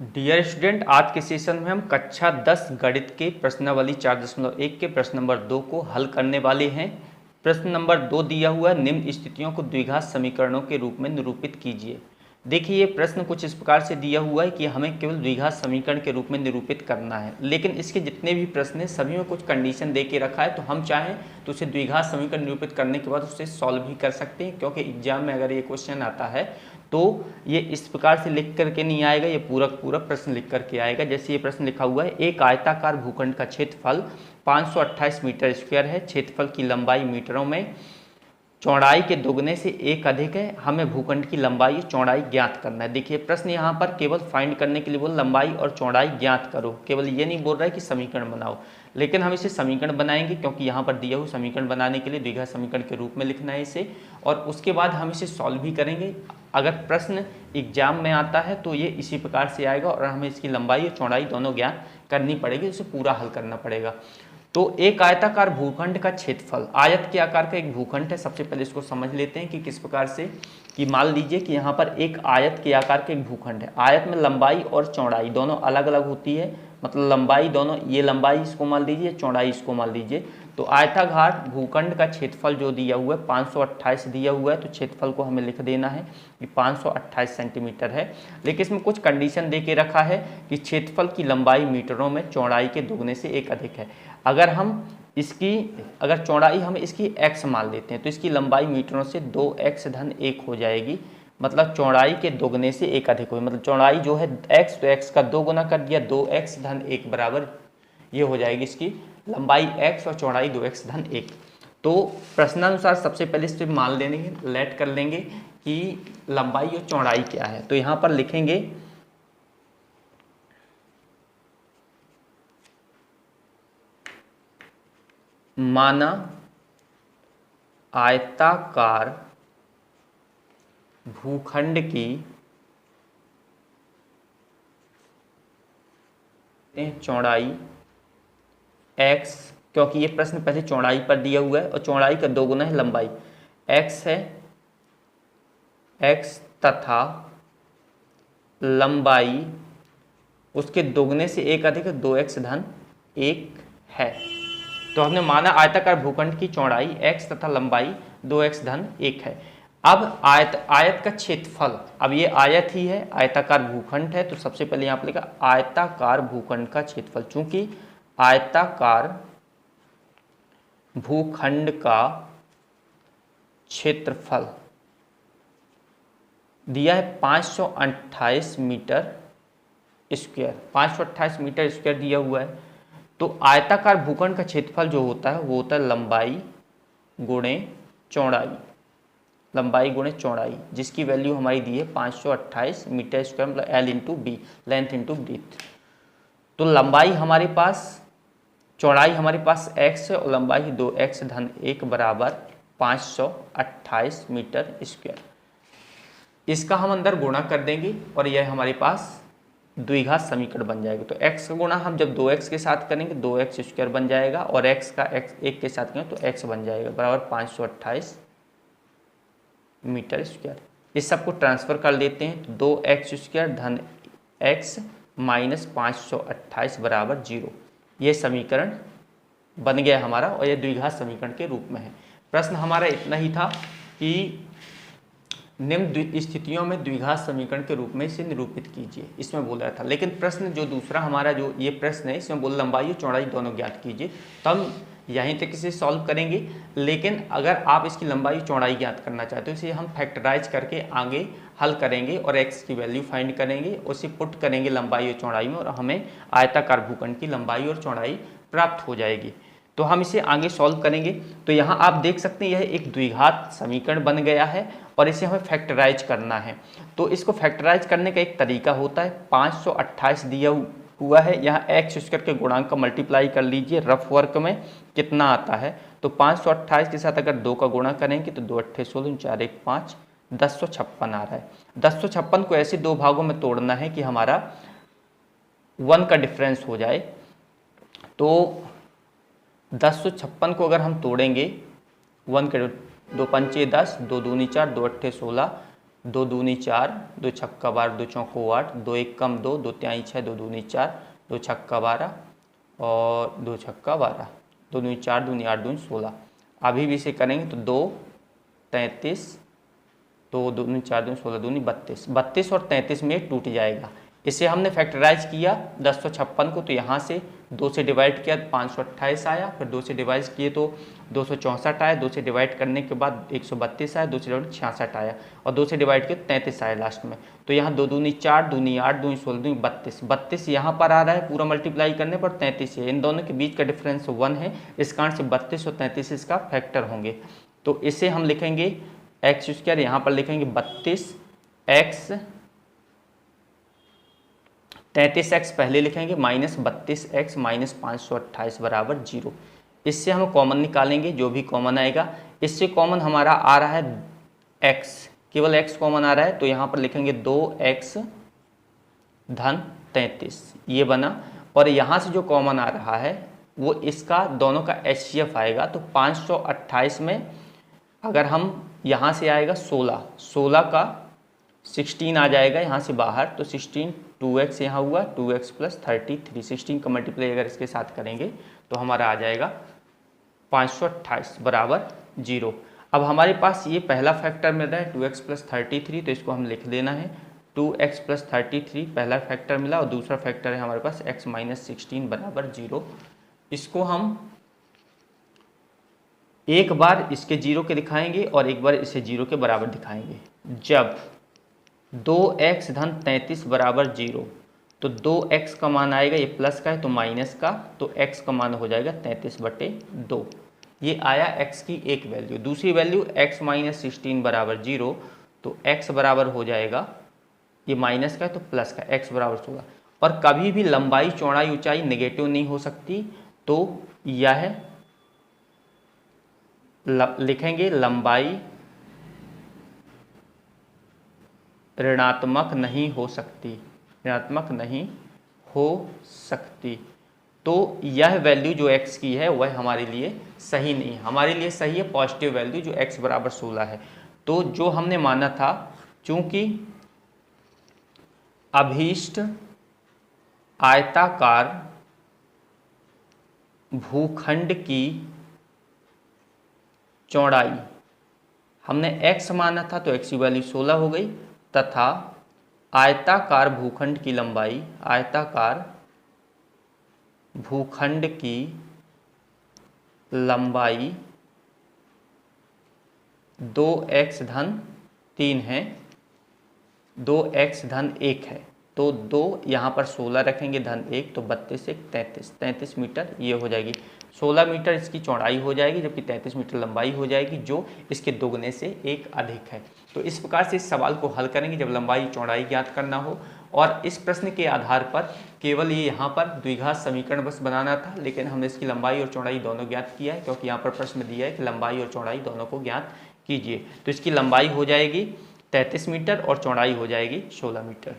Dear student, आज के session में हम कक्षा 10 गणित के प्रश्नावली 4.1 के प्रश्न नंबर 2 को हल करने वाले हैं। प्रश्न नंबर 2 दिया हुआ है, निम्न स्थितियों को द्विघात समीकरणों के रूप में निरूपित कीजिए। देखिए, ये प्रश्न कुछ इस प्रकार से दिया हुआ है कि हमें केवल द्विघात समीकरण के रूप में निरूपित करना है, लेकिन इसके जितने भी प्रश्न हैं सभी में कुछ कंडीशन दे के रखा है। तो हम चाहें तो उसे द्विघात समीकरण निरूपित करने के बाद उसे सॉल्व भी कर सकते हैं, क्योंकि एग्जाम में अगर ये क्वेश्चन आता है तो ये इस प्रकार से लिख करके नहीं आएगा, ये पूरा पूरा प्रश्न लिख करके आएगा। जैसे ये प्रश्न लिखा हुआ है, एक आयताकार भूखंड का क्षेत्रफल 528 मीटर स्क्वायर है, क्षेत्रफल की लंबाई मीटरों में, चौड़ाई के दोगुने से एक अधिक है, हमें भूखंड की लंबाई चौड़ाई ज्ञात करना है। देखिए, प्रश्न यहाँ पर केवल फाइंड करने के लिए बोल लंबाई और चौड़ाई ज्ञात करो, केवल ये नहीं बोल रहा है कि समीकरण बनाओ, लेकिन हम इसे समीकरण बनाएंगे क्योंकि यहाँ पर दिया हुआ समीकरण बनाने के लिए द्विघात समीकरण के रूप में लिखना है इसे, और उसके बाद हम इसे सॉल्व भी करेंगे। अगर प्रश्न एग्जाम में आता है तो ये इसी प्रकार से आएगा और हमें इसकी लंबाई और चौड़ाई दोनों ज्ञात करनी पड़ेगी, उसे पूरा हल करना पड़ेगा। तो एक आयताकार भूखंड का क्षेत्रफल, आयत के आकार का एक भूखंड है। सबसे पहले इसको समझ लेते हैं कि किस प्रकार से, कि मान लीजिए कि यहाँ पर एक आयत के आकार का एक भूखंड है। आयत में लंबाई और चौड़ाई दोनों अलग अलग होती है, मतलब लंबाई दोनों, ये लंबाई इसको मान लीजिए, चौड़ाई इसको मान लीजिए। तो आयताकार भूखंड का क्षेत्रफल जो दिया हुआ है 528 दिया हुआ है, तो क्षेत्रफल को हमें लिख देना है कि 528 सेंटीमीटर है। लेकिन इसमें कुछ कंडीशन दे के रखा है कि क्षेत्रफल की लंबाई मीटरों में, चौड़ाई के दोगुने से एक अधिक है। अगर हम इसकी, अगर चौड़ाई हम इसकी x मान लेते हैं तो इसकी लंबाई मीटरों से 2x धन 1 हो जाएगी, मतलब चौड़ाई के दोगुने से एक अधिक हो, मतलब चौड़ाई जो है x, तो x का 2 गुना कर दिया, 2x धन 1 बराबर ये हो जाएगी इसकी लंबाई x और चौड़ाई 2x धन 1। तो प्रश्नानुसार सबसे पहले इस पर मान लेंगे, लेट कर लेंगे कि लंबाई और चौड़ाई क्या है। तो यहाँ पर लिखेंगे माना आयताकार भूखंड की चौड़ाई x, क्योंकि ये प्रश्न पहले चौड़ाई पर दिया हुआ है और चौड़ाई का 2 गुना है लंबाई, x है, x तथा लंबाई उसके दोगुने से एक अधिक है, 2x धन 1 है। तो हमने माना आयताकार भूखंड की चौड़ाई x तथा लंबाई 2x धन 1 है। अब आयत का क्षेत्रफल, अब ये आयत ही है, आयताकार भूखंड है, तो सबसे पहले यहाँ पर लिखा आयताकार भूखंड का क्षेत्रफल। चूंकि आयताकार भूखंड का क्षेत्रफल दिया है 528 मीटर स्क्वायर, 528 मीटर स्क्वायर दिया हुआ है। तो आयताकार भूखंड का क्षेत्रफल जो होता है वो होता है लंबाई गुणे चौड़ाई, लंबाई गुणे चौड़ाई, जिसकी वैल्यू हमारी दी है 528 मीटर स्क्वायर, मतलब L into B, length into breadth. तो लंबाई हमारे पास, चौड़ाई हमारे पास x है और लंबाई 2x धन 1 बराबर 528 मीटर स्क्वायर। इसका हम अंदर गुणा कर देंगे और यह हमारे पास द्विघात समीकरण बन जाएगा। तो x का गुणा हम जब 2x के साथ करेंगे 2x स्क्वायर बन जाएगा, और x का x 1 के साथ करेंगे तो x बन जाएगा बराबर 528 मीटर स्क्वायर। इस सबको ट्रांसफर कर लेते हैं, 2x स्क्वायर धन x माइनस 528 बराबर 0। ये समीकरण बन गया हमारा और यह द्विघात समीकरण के रूप में है। प्रश्न हमारा इतना ही था कि निम्न स्थितियों में द्विघात समीकरण के रूप में इसे निरूपित कीजिए, इसमें बोल रहा था। लेकिन प्रश्न जो दूसरा हमारा जो ये प्रश्न है, इसमें बोल लंबाई और चौड़ाई दोनों ज्ञात कीजिए, तो हम यहीं तक इसे सॉल्व करेंगे। लेकिन अगर आप इसकी लंबाई चौड़ाई ज्ञात करना चाहते हो, इसे हम फैक्टराइज करके आगे हल करेंगे और x की वैल्यू फाइंड करेंगे, उसे पुट करेंगे लंबाई और चौड़ाई में, और हमें आयताकार भूखंड की लंबाई और चौड़ाई प्राप्त हो जाएगी। तो हम इसे आगे सॉल्व करेंगे। तो यहाँ आप देख सकते हैं यह एक द्विघात समीकरण बन गया है और इसे हमें फैक्टराइज करना है। तो इसको फैक्टराइज करने का एक तरीका होता है, 528 दिया हुआ है, यहाँ x स्क्वायर के गुणांक का मल्टीप्लाई कर लीजिए, रफ वर्क में कितना आता है। तो 528 के साथ अगर 2 का गुणा करेंगे तो 2 अट्ठे 16, 4 1 5, 1056 आ रहा है। 1056 को ऐसे 2 भागों में तोड़ना है कि हमारा 1 का डिफरेंस हो जाए। तो 1056 को अगर हम तोड़ेंगे 1 के 2 पंचे 10, 2 दूनी 4, 2 अट्ठे 16, 2 दूनी 4, 2 छक्का 12, 2 चौको 8, 2 1 कम 2, 2 त्याई 6, 2 दूनी 4, 2 छक्का 12 और 2 छक्का 12, 2 दूनी 4, दूनी 8, दूनी 16। अभी भी इसे करेंगे तो 2 33, 2 दूनी 4, दूनी 16, दूनी 32, 32 और 33 में टूट जाएगा। इसे हमने फैक्टराइज किया 1056 को, तो यहाँ से 2 से डिवाइड किया 528 आया, फिर 2 से डिवाइड किए तो 264 आया, 2 से डिवाइड करने के बाद 132 आया, 2 से डिवाइड 66 आया और 2 से डिवाइड किया 33 आया लास्ट में। तो यहाँ 2 दूनी 4, दूनी 8, दूनी 16, दूनी 32, 32 यहाँ पर आ रहा है, पूरा मल्टीप्लाई करने पर 33 है। इन दोनों के बीच का डिफरेंस 1 है, इस कारण से 32 और 33 इसका फैक्टर होंगे। तो इसे हम लिखेंगे एक्स स्क्वायर, यहाँ पर लिखेंगे 32x, 33x पहले लिखेंगे माइनस 32x माइनस 528 बराबर 0। इससे हम कॉमन निकालेंगे, जो भी कॉमन आएगा। इससे कॉमन हमारा आ रहा है x, केवल x कॉमन आ रहा है, तो यहाँ पर लिखेंगे 2x धन 33, ये बना। और यहाँ से जो कॉमन आ रहा है वो इसका दोनों का HCF आएगा। तो 528 में अगर हम यहाँ से आएगा 16, 16 का 16 आ जाएगा यहाँ से बाहर, तो 16, 2x यहाँ हुआ, 2x प्लस 33, 16 का मल्टीप्लाई अगर इसके साथ करेंगे तो हमारा आ जाएगा 528 बराबर 0। अब हमारे पास ये पहला फैक्टर मिल रहा है 2x प्लस 33, तो इसको हम लिख देना है 2x प्लस 33 पहला फैक्टर मिला, और दूसरा फैक्टर है हमारे पास x माइनस 16 बराबर 0। इसको हम एक बार इसके 0 के दिखाएंगे और एक बार इसे 0 के बराबर दिखाएंगे। जब 2x धन 33 बराबर 0, तो 2x का मान आएगा, ये प्लस का है तो माइनस का, तो x का मान हो जाएगा 33/2। ये आया x की एक वैल्यू। दूसरी वैल्यू x माइनस 16 बराबर 0, तो x बराबर हो जाएगा, ये माइनस का है तो प्लस का, x बराबर 16। और कभी भी लंबाई चौड़ाई ऊंचाई नेगेटिव नहीं हो सकती, तो यह लिखेंगे लंबाई ऋणात्मक नहीं हो सकती, ऋणात्मक नहीं हो सकती। तो यह वैल्यू जो x की है वह हमारे लिए सही नहीं है। हमारे लिए सही है पॉजिटिव वैल्यू जो x बराबर 16 है। तो जो हमने माना था, चूंकि अभीष्ट आयताकार भूखंड की चौड़ाई हमने x माना था, तो x की वैल्यू 16 हो गई, तथा आयताकार भूखंड की लंबाई, आयताकार भूखंड की लंबाई 2x धन 3 है, 2x धन 1 है, तो 2 यहाँ पर 16 रखेंगे धन 1, तो 32 से 33 मीटर ये हो जाएगी। 16 मीटर इसकी चौड़ाई हो जाएगी, जबकि 33 मीटर लंबाई हो जाएगी, जो इसके दोगुने से एक अधिक है। तो इस प्रकार से इस सवाल को हल करेंगे जब लंबाई चौड़ाई ज्ञात करना हो। और इस प्रश्न के आधार पर केवल ये यहाँ पर द्विघात समीकरण बस बनाना था, लेकिन हमने इसकी लंबाई और चौड़ाई दोनों ज्ञात किया है, क्योंकि यहाँ पर प्रश्न दिया है कि लंबाई और चौड़ाई दोनों को ज्ञात कीजिए। तो इसकी लंबाई हो जाएगी 33 मीटर और चौड़ाई हो जाएगी 16 मीटर।